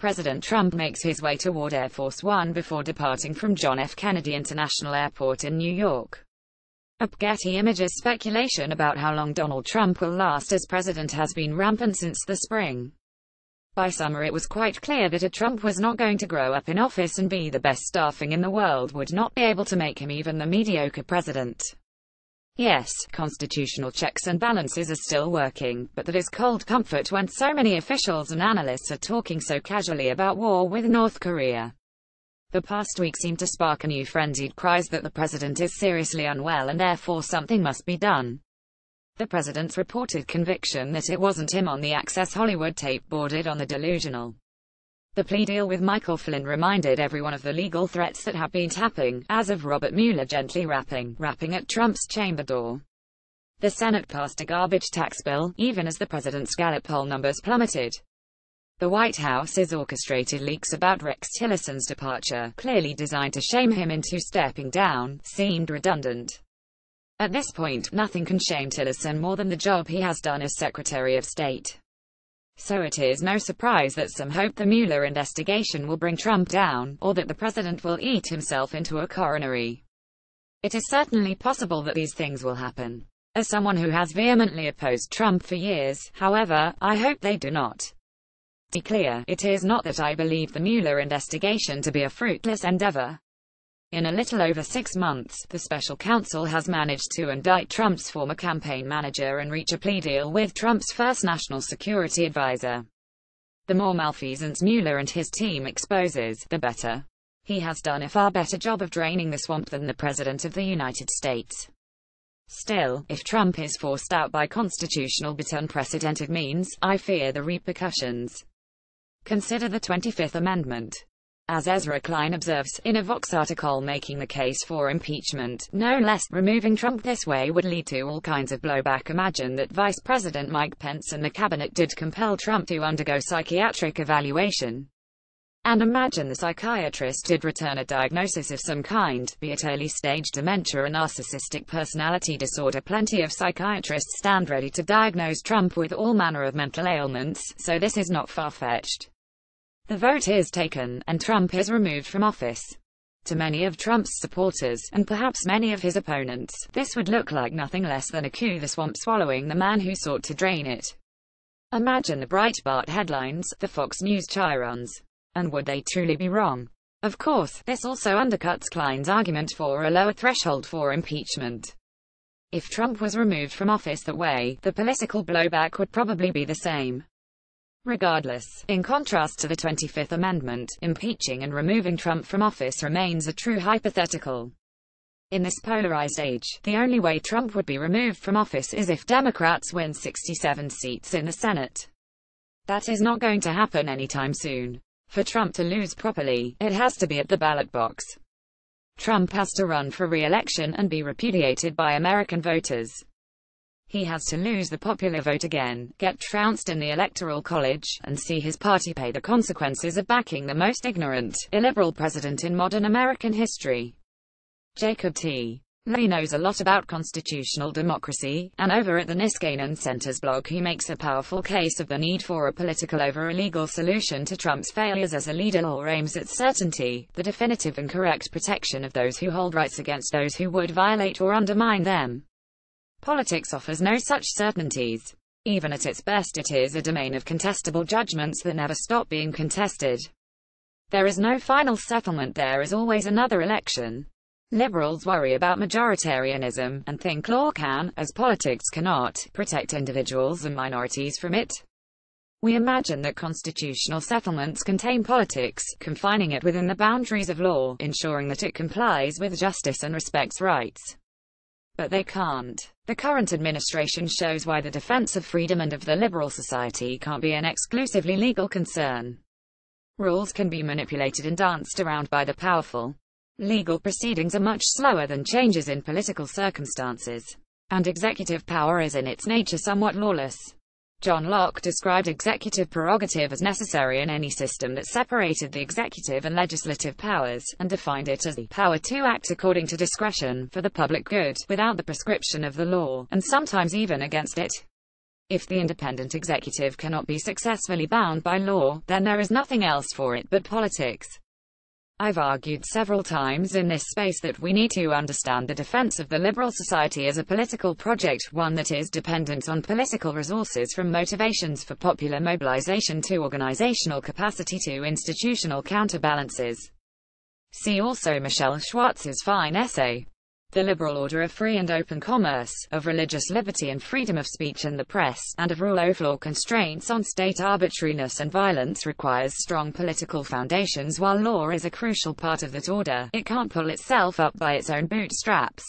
President Trump makes his way toward Air Force One before departing from John F. Kennedy International Airport in New York. Getty Images speculation about how long Donald Trump will last as president has been rampant since the spring. By summer it was quite clear that a Trump was not going to grow up in office and be the best staffing in the world would not be able to make him even the mediocre president. Yes, constitutional checks and balances are still working, but that is cold comfort when so many officials and analysts are talking so casually about war with North Korea. The past week seemed to spark anew frenzied cries that the president is seriously unwell and therefore something must be done. The president's reported conviction that it wasn't him on the Access Hollywood tape bordered on the delusional. The plea deal with Michael Flynn reminded everyone of the legal threats that have been tapping, as of Robert Mueller gently rapping at Trump's chamber door. The Senate passed a garbage tax bill, even as the president's Gallup poll numbers plummeted. The White House's orchestrated leaks about Rex Tillerson's departure, clearly designed to shame him into stepping down, seemed redundant. At this point, nothing can shame Tillerson more than the job he has done as Secretary of State. So it is no surprise that some hope the Mueller investigation will bring Trump down, or that the president will eat himself into a coronary. It is certainly possible that these things will happen. As someone who has vehemently opposed Trump for years, however, I hope they do not. To be clear, it is not that I believe the Mueller investigation to be a fruitless endeavor. In a little over 6 months, the special counsel has managed to indict Trump's former campaign manager and reach a plea deal with Trump's first national security advisor. The more malfeasance Mueller and his team exposes, the better. He has done a far better job of draining the swamp than the President of the United States. Still, if Trump is forced out by constitutional but unprecedented means, I fear the repercussions. Consider the 25th Amendment. As Ezra Klein observes, in a Vox article making the case for impeachment, no less, removing Trump this way would lead to all kinds of blowback. Imagine that Vice President Mike Pence and the cabinet did compel Trump to undergo psychiatric evaluation. And imagine the psychiatrist did return a diagnosis of some kind, be it early-stage dementia or narcissistic personality disorder. Plenty of psychiatrists stand ready to diagnose Trump with all manner of mental ailments, so this is not far-fetched. The vote is taken, and Trump is removed from office. To many of Trump's supporters, and perhaps many of his opponents, this would look like nothing less than a coup, the swamp swallowing the man who sought to drain it. Imagine the Breitbart headlines, the Fox News chyrons. And would they truly be wrong? Of course, this also undercuts Klein's argument for a lower threshold for impeachment. If Trump was removed from office that way, the political blowback would probably be the same. Regardless, in contrast to the 25th Amendment, impeaching and removing Trump from office remains a true hypothetical. In this polarized age, the only way Trump would be removed from office is if Democrats win 67 seats in the Senate. That is not going to happen anytime soon. For Trump to lose properly, it has to be at the ballot box. Trump has to run for re-election and be repudiated by American voters. He has to lose the popular vote again, get trounced in the Electoral College, and see his party pay the consequences of backing the most ignorant, illiberal president in modern American history. Jacob T. Lee knows a lot about constitutional democracy, and over at the Niskanen Center's blog he makes a powerful case of the need for a political over a legal solution to Trump's failures as a leader. Law aims at certainty, the definitive and correct protection of those who hold rights against those who would violate or undermine them. Politics offers no such certainties. Even at its best it is a domain of contestable judgments that never stop being contested. There is no final settlement, there is always another election. Liberals worry about majoritarianism, and think law can, as politics cannot, protect individuals and minorities from it. We imagine that constitutional settlements contain politics, confining it within the boundaries of law, ensuring that it complies with justice and respects rights. But they can't. The current administration shows why the defense of freedom and of the liberal society can't be an exclusively legal concern. Rules can be manipulated and danced around by the powerful. Legal proceedings are much slower than changes in political circumstances. And executive power is in its nature somewhat lawless. John Locke described executive prerogative as necessary in any system that separated the executive and legislative powers, and defined it as the power to act according to discretion, for the public good, without the prescription of the law, and sometimes even against it. If the independent executive cannot be successfully bound by law, then there is nothing else for it but politics. I've argued several times in this space that we need to understand the defense of the liberal society as a political project, one that is dependent on political resources, from motivations for popular mobilization to organizational capacity to institutional counterbalances. See also Michelle Schwartz's fine essay, The Liberal Order of Free and Open Commerce, of Religious Liberty and Freedom of Speech in the Press, and of Rule of Law. Constraints on state arbitrariness and violence requires strong political foundations. While law is a crucial part of that order, it can't pull itself up by its own bootstraps.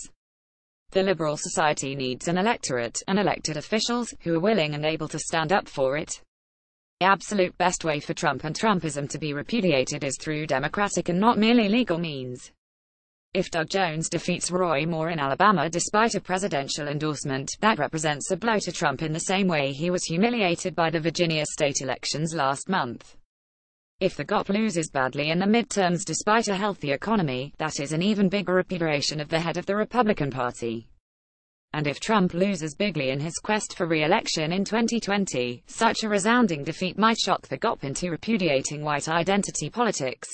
The liberal society needs an electorate, and elected officials, who are willing and able to stand up for it. The absolute best way for Trump and Trumpism to be repudiated is through democratic and not merely legal means. If Doug Jones defeats Roy Moore in Alabama despite a presidential endorsement, that represents a blow to Trump in the same way he was humiliated by the Virginia state elections last month. If the GOP loses badly in the midterms despite a healthy economy, that is an even bigger repudiation of the head of the Republican Party. And if Trump loses bigly in his quest for re-election in 2020, such a resounding defeat might shock the GOP into repudiating white identity politics.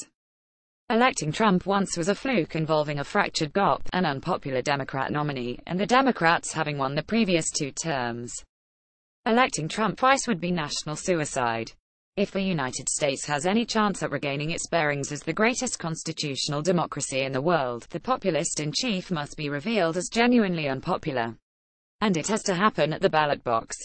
Electing Trump once was a fluke involving a fractured GOP, an unpopular Democrat nominee, and the Democrats having won the previous 2 terms. Electing Trump twice would be national suicide. If the United States has any chance at regaining its bearings as the greatest constitutional democracy in the world, the populist-in-chief must be revealed as genuinely unpopular. And it has to happen at the ballot box.